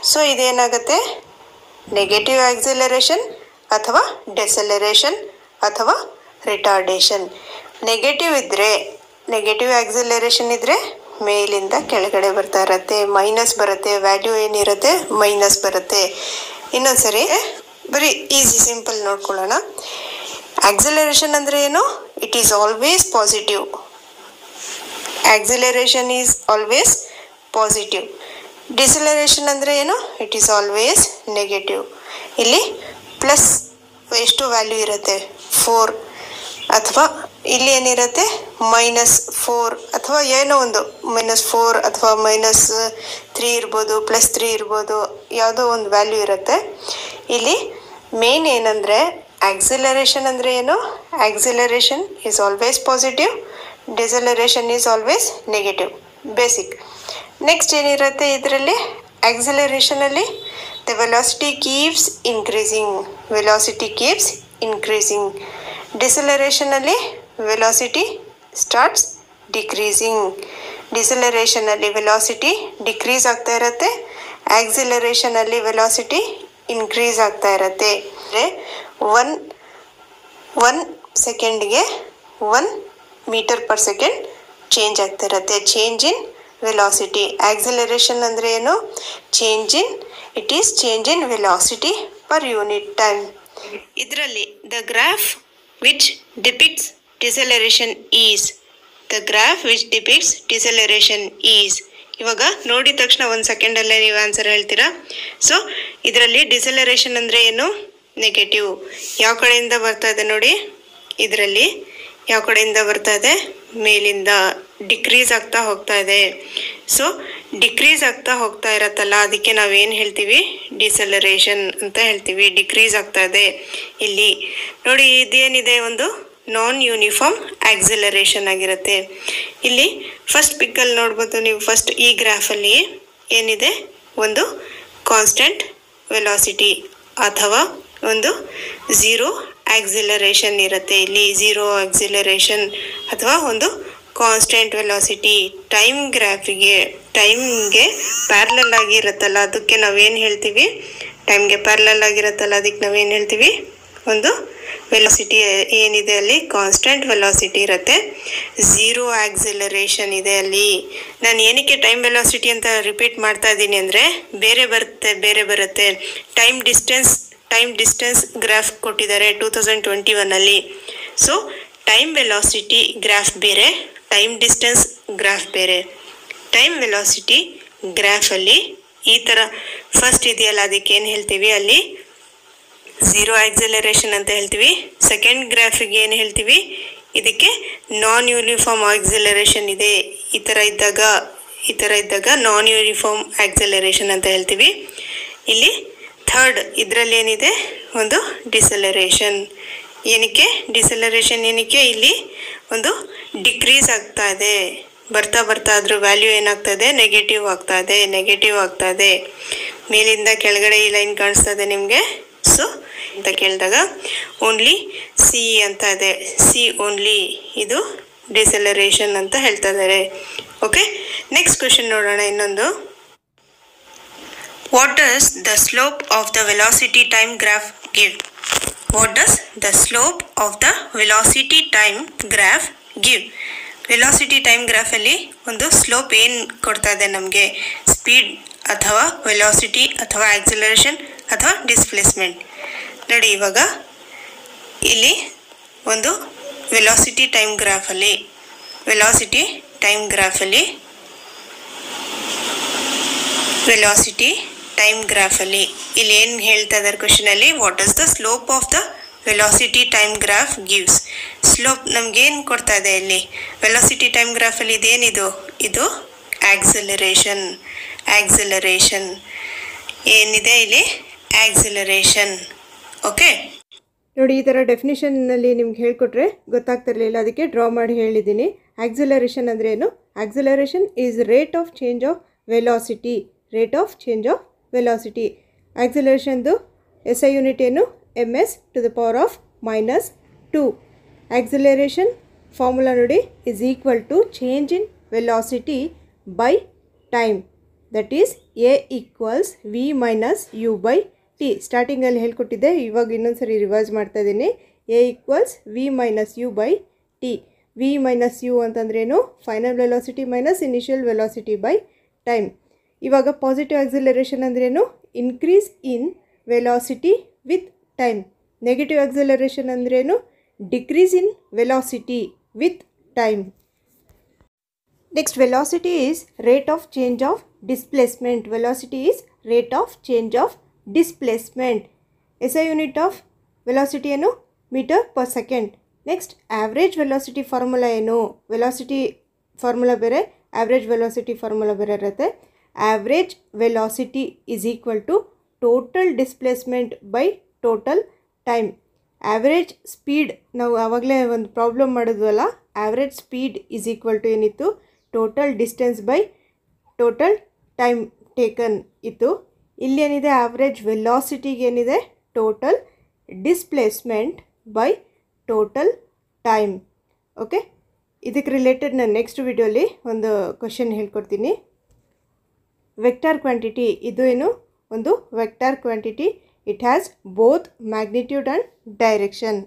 ಸೊ ಇದೇನಾಗುತ್ತೆ? ನೆಗೆಟಿವ್ ಆಕ್ಸಿಲರೇಷನ್ ಅಥವಾ ಡೆಸೆಲರೇಷನ್ ಅಥವಾ ರಿಟಾರ್ಡೇಷನ್. ನೆಗೆಟಿವ್ ಆಕ್ಸಿಲರೇಷನ್ ಇದ್ದರೆ ಮೇಲಿಂದ ಕೆಳಗಡೆ ಬರ್ತಾ ಇರತ್ತೆ, ಮೈನಸ್ ಬರುತ್ತೆ. ವ್ಯಾಲ್ಯೂ ಏನಿರುತ್ತೆ? ಮೈನಸ್ ಬರುತ್ತೆ. ಇನ್ನೊಂದು ಸರಿ ಬರೀ ಈಸಿ ಸಿಂಪಲ್ ನೋಡ್ಕೊಳ್ಳೋಣ. ಆಕ್ಸಿಲರೇಷನ್ ಅಂದರೆ ಏನು? It is always positive. Acceleration is always positive. Deceleration ಅಂದರೆ ಏನು? It is always negative. ಇಲ್ಲಿ ಪ್ಲಸ್ ಎಷ್ಟು ವ್ಯಾಲ್ಯೂ ಇರುತ್ತೆ? 4. ಅಥವಾ ಇಲ್ಲಿ ಏನಿರುತ್ತೆ? -4 ಅಥವಾ ಏನೋ ಒಂದು -4 ಅಥವಾ -3 ಇರ್ಬೋದು, +3 ಇರ್ಬೋದು, ಯಾವುದೋ ಒಂದು ವ್ಯಾಲ್ಯೂ ಇರುತ್ತೆ. ಇಲ್ಲಿ ಮೇನ್ ಏನಂದರೆ ಆಕ್ಸಿಲರೇಷನ್ ಅಂದರೆ ಏನು? Acceleration is always positive, deceleration is always negative. Basic. Next ಏನಿರುತ್ತೆ ಇದರಲ್ಲಿ? ಆಕ್ಸಿಲರೇಷನಲ್ಲಿ the velocity keeps increasing, velocity keeps increasing. ಡಿಸೆಲರೇಷನಲ್ಲಿ ವೆಲಾಸಿಟಿ ಸ್ಟಾರ್ಟ್ಸ್ ಡಿಕ್ರೀಸಿಂಗ್. ಡಿಸೆಲರೇಷನಲ್ಲಿ ವೆಲಾಸಿಟಿ ಡಿಕ್ರೀಸ್ ಆಗ್ತಾ ಇರುತ್ತೆ, ಆಕ್ಸಿಲರೇಷನಲ್ಲಿ ವೆಲಾಸಿಟಿ ಇನ್ಕ್ರೀಸ್ ಆಗ್ತಾ ಇರುತ್ತೆ. ಅಂದರೆ 1 ಸೆಕೆಂಡ್ಗೆ 1 ಮೀಟರ್/ಸೆಕೆಂಡ್ ಚೇಂಜ್ ಆಗ್ತಾ ಇರುತ್ತೆ. Change in velocity. ಆಕ್ಸಿಲರೇಷನ್ ಅಂದರೆ ಏನು? It is change in velocity per unit time. ಇದರಲ್ಲಿ the graph which depicts ಡಿಸೆಲರೇಷನ್ is. ಇವಾಗ ನೋಡಿದ ತಕ್ಷಣ 1 ಸೆಕೆಂಡಲ್ಲೇ ನೀವು ಆನ್ಸರ್ ಹೇಳ್ತೀರಾ. ಸೊ ಇದರಲ್ಲಿ ಡಿಸೆಲರೇಷನ್ ಅಂದರೆ ಏನು? ನೆಗೆಟಿವ್. ಯಾವ ಕಡೆಯಿಂದ ಬರ್ತಾ ಇದೆ ನೋಡಿ, ಇದರಲ್ಲಿ ಯಾವ ಕಡೆಯಿಂದ ಬರ್ತಾ ಇದೆ? ಮೇಲಿಂದ ಡಿಕ್ರೀಸ್ ಆಗ್ತಾ ಹೋಗ್ತಾ ಇದೆ. ಸೊ ಡಿಕ್ರೀಸ್ ಆಗ್ತಾ ಹೋಗ್ತಾ ಇರತ್ತಲ್ಲ, ಅದಕ್ಕೆ ನಾವೇನು ಹೇಳ್ತೀವಿ? ಡಿಸೆಲರೇಷನ್ ಅಂತ ಹೇಳ್ತೀವಿ. ಡಿಕ್ರೀಸ್ ಆಗ್ತಾ ಇದೆ. ಇಲ್ಲಿ ನೋಡಿ ಇದೇನಿದೆ? ಒಂದು ನಾನ್ ಯೂನಿಫಾರ್ಮ್ ಆಕ್ಸಿಲರೇಷನ್ ಆಗಿರುತ್ತೆ. ಇಲ್ಲಿ ಫಸ್ಟ್ ಪಿಕ್ಕಲ್ಲಿ ನೋಡ್ಬೋದು ನೀವು. ಫಸ್ಟ್ ಈ ಗ್ರಾಫಲ್ಲಿ ಏನಿದೆ? ಒಂದು ಕಾನ್ಸ್ಟೆಂಟ್ ವೆಲಾಸಿಟಿ ಅಥವಾ ಒಂದು ಝೀರೋ ಆಕ್ಸಿಲರೇಷನ್ ಇರುತ್ತೆ. ಇಲ್ಲಿ ಝೀರೋ ಆಕ್ಸಿಲರೇಷನ್ ಅಥವಾ ಒಂದು ಕಾನ್ಸ್ಟೆಂಟ್ ವೆಲಾಸಿಟಿ ಟೈಮ್ಗೆ ಪ್ಯಾರಲಲ್ ಆಗಿರುತ್ತಲ್ಲ, ಅದಕ್ಕೆ ನಾವೇನು ಹೇಳ್ತೀವಿ? ಟೈಮ್ಗೆ ಪ್ಯಾರಲಲ್ ಆಗಿರುತ್ತಲ್ಲ, ಅದಕ್ಕೆ ನಾವೇನು ಹೇಳ್ತೀವಿ? ಒಂದು ವೆಲಾಸಿಟಿ ಏನಿದೆ ಅಲ್ಲಿ ಕಾನ್ಸ್ಟೆಂಟ್ ವೆಲಾಸಿಟಿ ಇರುತ್ತೆ. ಝೀರೋ ಆಕ್ಸಿಲರೇಷನ್ ಇದೆ ಅಲ್ಲಿ. ನಾನು ಏನಕ್ಕೆ ಟೈಮ್ ವೆಲಾಸಿಟಿ ಅಂತ ರಿಪೀಟ್ ಮಾಡ್ತಾ ಇದ್ದೀನಿ ಅಂದರೆ ಬೇರೆ ಬರುತ್ತೆ. ಟೈಮ್ ಡಿಸ್ಟೆನ್ಸ್ ಗ್ರಾಫ್ ಕೊಟ್ಟಿದ್ದಾರೆ 2021ಅಲ್ಲಿ. ಸೊ ಟೈಮ್ ವೆಲಾಸಿಟಿ ಗ್ರಾಫ್ ಬೇರೆ, ಟೈಮ್ ಡಿಸ್ಟೆನ್ಸ್ ಗ್ರಾಫ್ ಬೇರೆ. ಟೈಮ್ ವೆಲಾಸಿಟಿ ಗ್ರಾಫಲ್ಲಿ ಈ ಥರ ಫಸ್ಟ್ ಇದೆಯಲ್ಲ, ಅದಕ್ಕೆ ಏನು ಹೇಳ್ತೀವಿ? ಅಲ್ಲಿ ಝೀರೋ ಆಕ್ಸಿಲರೇಷನ್ ಅಂತ ಹೇಳ್ತೀವಿ. ಸೆಕೆಂಡ್ ಗ್ರಾಫಿಗೆ ಏನು ಹೇಳ್ತೀವಿ? ಇದಕ್ಕೆ ನಾನ್ ಯೂನಿಫಾರ್ಮ್ ಆಕ್ಸಿಲರೇಷನ್ ಇದೆ. ಈ ಥರ ಇದ್ದಾಗ ನಾನ್ ಯೂನಿಫಾರ್ಮ್ ಆಕ್ಸಿಲರೇಷನ್ ಅಂತ ಹೇಳ್ತೀವಿ. ಇಲ್ಲಿ ಥರ್ಡ್ ಇದರಲ್ಲಿ ಏನಿದೆ? ಒಂದು ಡಿಸೆಲರೇಷನ್. ಡಿಸೆಲರೇಷನ್ ಏನಕ್ಕೆ? ಇಲ್ಲಿ ಒಂದು ಡಿಕ್ರೀಸ್ ಆಗ್ತಾ ಇದೆ. ಬರ್ತಾ ಅದ್ರ ವ್ಯಾಲ್ಯೂ ಏನಾಗ್ತಾ ಇದೆ? ನೆಗೆಟಿವ್ ಆಗ್ತಾ ಇದೆ. ಮೇಲಿಂದ ಕೆಳಗಡೆ ಈ ಲೈನ್ ಕಾಣಿಸ್ತಾ ಇದೆ ನಿಮಗೆ. ಸೊ ಅಂತ ಕೇಳಿದಾಗ ಓನ್ಲಿ ಸಿ ಅಂತ ಇದೆ. ಸಿ ಓನ್ಲಿ ಇದು ಡಿಸೆಲರೇಷನ್ ಅಂತ ಹೇಳ್ತಾ ಇದ್ದಾರೆ. ಓಕೆ, ನೆಕ್ಸ್ಟ್ ಕ್ವೆಶನ್ ನೋಡೋಣ. ಇನ್ನೊಂದು, what does the slope of the velocity time graph give? What does the slope of the velocity time graph give? Velocity time ಗ್ರಾಫಲ್ಲಿ ಒಂದು ಸ್ಲೋಪ್ ಏನು ಕೊಡ್ತಾ ಇದೆ ನಮಗೆ? ಸ್ಪೀಡ್ ಅಥವಾ ವೆಲಾಸಿಟಿ ಅಥವಾ ಆಕ್ಸಿಲರೇಷನ್ ಅಥವಾ ಡಿಸ್ಪ್ಲೇಸ್ಮೆಂಟ್. ನೋಡಿ ಇವಾಗ ಇಲ್ಲಿ ಒಂದು ವೆಲಾಸಿಟಿ ಟೈಮ್ ಗ್ರಾಫಲ್ಲಿ ಇಲ್ಲಿ ಏನು ಹೇಳ್ತಾ ಇದ್ದಾರೆ ಕ್ವಶನಲ್ಲಿ? What is the slope of the velocity time graph gives. Slope ನಮಗೇನು ಕೊಡ್ತಾ ಇದೆ ಇಲ್ಲಿ? ವೆಲಾಸಿಟಿ ಟೈಮ್ ಗ್ರಾಫಲ್ಲಿ ಇದೇನಿದು? ಇದು ಆಕ್ಸಿಲರೇಷನ್ ಏನಿದೆ ಇಲ್ಲಿ? ಆಕ್ಸಿಲರೇಷನ್. ಓಕೆ ನೋಡಿ, ಈ ಥರ ಡೆಫಿನಿಷನ್ನಲ್ಲಿ ನಿಮ್ಗೆ ಹೇಳ್ಕೊಟ್ರೆ ಗೊತ್ತಾಗ್ತಿರ್ಲಿಲ್ಲ, ಅದಕ್ಕೆ ಡ್ರಾ ಮಾಡಿ ಹೇಳಿದ್ದೀನಿ. ಆಕ್ಸಿಲರೇಷನ್ ಅಂದರೆ ಏನು? Acceleration is rate of change of velocity. ಆಕ್ಸಿಲರೇಷನ್ದು SI ಯೂನಿಟ್ ಏನು? ms⁻². ಆಕ್ಸಿಲರೇಷನ್ ಫಾರ್ಮುಲಾ ನೋಡಿ, is equal to change in velocity by time. That is A = V - U/t. ಸ್ಟಾರ್ಟಿಂಗಲ್ಲಿ ಹೇಳ್ಕೊಟ್ಟಿದ್ದೆ, ಇವಾಗ ಇನ್ನೊಂದು ಸರಿ ರಿವೈಸ್ ಮಾಡ್ತಾ ಇದ್ದೀನಿ. A = V - U/t. V - U ಅಂತಂದ್ರೇನು? Final velocity minus initial velocity by time. ಇವಾಗ ಪಾಸಿಟಿವ್ ಆಕ್ಸಿಲರೇಷನ್ ಅಂದ್ರೇನು? Increase in velocity with time. Negative acceleration ಅಂದ್ರೇನು? Decrease in velocity with time. Next, velocity is rate of change of displacement. Velocity is rate of change of displacement. SI unit of velocity ಏನು meter per second. Next average velocity formula ಏನು, velocity formula ಬೇರೆ average velocity formula ಬೇರೆ ಇರುತ್ತೆ. Average velocity is equal to total displacement by total time. Average speed ನಾವು ಆವಾಗಲೇ ಒಂದು problem ಮಾಡಿದ್ವಲ್ಲ, average speed is equal to ಏನಿತ್ತು, total distance by total time taken ಇತ್ತು. ಇಲ್ಲಿ ಏನಿದೆ average velocity ಏನಿದೆ total displacement by total time. Okay, ಇದಕ್ಕೆ related ನಾನು ನೆಕ್ಸ್ಟ್ ವಿಡಿಯೋಲಿ ಒಂದು ಕ್ವಶನ್ ಹೇಳ್ಕೊಡ್ತೀನಿ. ವೆಕ್ಟರ್ ಕ್ವಾಂಟಿಟಿ, ಇದು ಏನು ಒಂದು vector quantity. It has both magnitude and direction.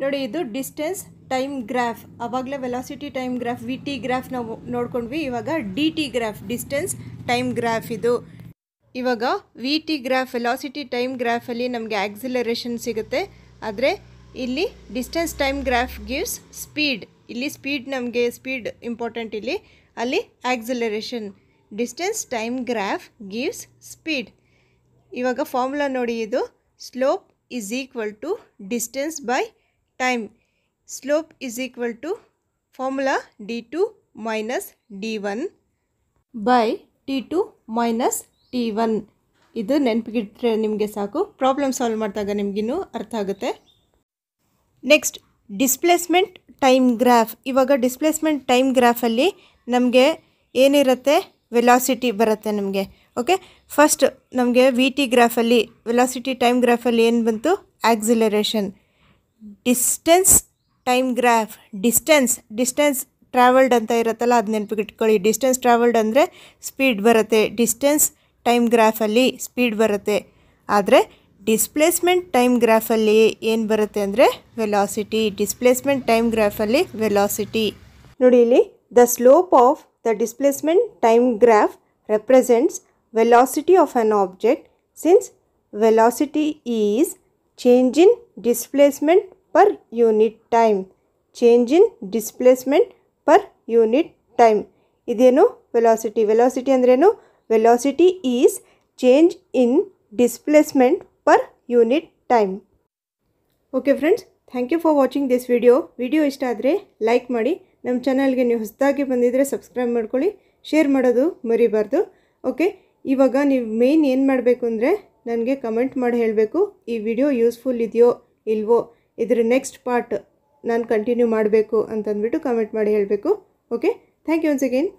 ನೋಡಿ, ಇದು ಡಿಸ್ಟೆನ್ಸ್ ಟೈಮ್ ಗ್ರಾಫ್. ಆವಾಗಲೇ velocity time graph V T graph ನಾವು ನೋಡ್ಕೊಂಡ್ವಿ. ಇವಾಗ D T graph, distance time graph ಇದು. ಇವಾಗ V T graph velocity time ಗ್ರಾಫಲ್ಲಿ ನಮಗೆ ಆಕ್ಸಿಲರೇಷನ್ ಸಿಗುತ್ತೆ. ಆದರೆ ಇಲ್ಲಿ distance time graph gives speed. ಇಲ್ಲಿ ಸ್ಪೀಡ್, ನಮಗೆ ಸ್ಪೀಡ್ ಇಂಪಾರ್ಟೆಂಟ್ ಇಲ್ಲಿ. ಅಲ್ಲಿ acceleration. Distance time graph gives speed. ಇವಾಗ ಫಾರ್ಮುಲಾ ನೋಡಿ, ಇದು slope is equal to distance by time. Slope is equal to formula d2 minus d1 by t2 minus t1. ಇದು ನೆನಪಿಗಿಟ್ರೆ ನಿಮಗೆ ಸಾಕು. ಪ್ರಾಬ್ಲಮ್ ಸಾಲ್ವ್ ಮಾಡಿದಾಗ ನಿಮಗಿನ್ನೂ ಅರ್ಥ ಆಗುತ್ತೆ. Next displacement time graph. ಇವಾಗ ಡಿಸ್ಪ್ಲೇಸ್ಮೆಂಟ್ ಟೈಮ್ ಗ್ರಾಫಲ್ಲಿ ನಮಗೆ ಏನಿರುತ್ತೆ, ವೆಲಾಸಿಟಿ ಬರುತ್ತೆ ನಮಗೆ. ಓಕೆ, ಫಸ್ಟ್ ನಮಗೆ ವಿ ಟಿ ಗ್ರಾಫಲ್ಲಿ ವೆಲಾಸಿಟಿ ಟೈಮ್ ಗ್ರಾಫಲ್ಲಿ ಏನು ಬಂತು, acceleration. Distance time graph, distance travelled ಅಂತ ಇರುತ್ತಲ್ಲ, ಅದು ನೆನಪಿಗಿಟ್ಕೊಳ್ಳಿ. ಡಿಸ್ಟೆನ್ಸ್ ಟ್ರಾವೆಲ್ಡ್ ಅಂದರೆ ಸ್ಪೀಡ್ ಬರುತ್ತೆ. ಡಿಸ್ಟೆನ್ಸ್ ಟೈಮ್ ಗ್ರಾಫಲ್ಲಿ ಸ್ಪೀಡ್ ಬರುತ್ತೆ. ಆದರೆ ಡಿಸ್ಪ್ಲೇಸ್ಮೆಂಟ್ ಟೈಮ್ ಗ್ರಾಫಲ್ಲಿ ಏನು ಬರುತ್ತೆ ಅಂದರೆ ವೆಲಾಸಿಟಿ. ಡಿಸ್ಪ್ಲೇಸ್ಮೆಂಟ್ ಟೈಮ್ ಗ್ರಾಫಲ್ಲಿ ವೆಲಾಸಿಟಿ. ನೋಡಿ, ಇಲ್ಲಿ the slope of the displacement time graph represents velocity of an object, since velocity is change in displacement per unit time. Change in displacement per unit time. ಇದೇನು velocity. velocity ಅಂದ್ರೇನು, velocity is change in displacement per unit time. Okay friends, thank you for watching this video. Video ಇಷ್ಟ ಆದರೆ like ಮಾಡಿ. ನಮ್ಮ ಚಾನಲ್ಗೆ ನೀವು ಹೊಸದಾಗಿ ಬಂದಿದ್ದರೆ ಸಬ್ಸ್ಕ್ರೈಬ್ ಮಾಡ್ಕೊಳ್ಳಿ. ಶೇರ್ ಮಾಡೋದು ಮರಿಬಾರ್ದು. ಓಕೆ, ಇವಾಗ ನೀವು ಮೇಯ್ನ್ ಏನು ಮಾಡಬೇಕು ಅಂದರೆ ನನಗೆ ಕಮೆಂಟ್ ಮಾಡಿ ಹೇಳಬೇಕು, ಈ ವಿಡಿಯೋ ಯೂಸ್ಫುಲ್ ಇದೆಯೋ ಇಲ್ವೋ, ಇದ್ರ ನೆಕ್ಸ್ಟ್ ಪಾರ್ಟ್ ನಾನು ಕಂಟಿನ್ಯೂ ಮಾಡಬೇಕು ಅಂತಂದ್ಬಿಟ್ಟು ಕಮೆಂಟ್ ಮಾಡಿ ಹೇಳಬೇಕು. Okay, thank you once again.